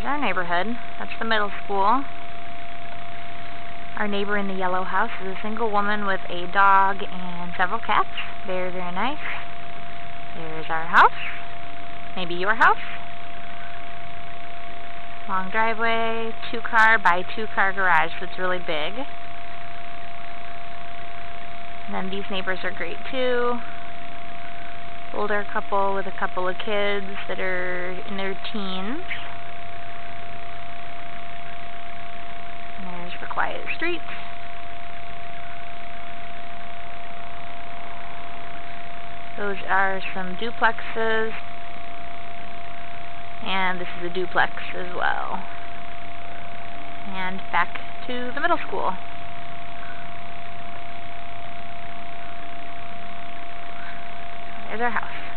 our neighborhood. That's the middle school. Our neighbor in the yellow house is a single woman with a dog and several cats. Very, very nice. There's our house. Maybe your house. Long driveway, 2-car by 2-car garage, so it's really big. And then these neighbors are great too. Older couple with a couple of kids that are in their teens. And there's for quiet streets. Those are some duplexes. And this is a duplex as well. And back to the middle school. There's our house.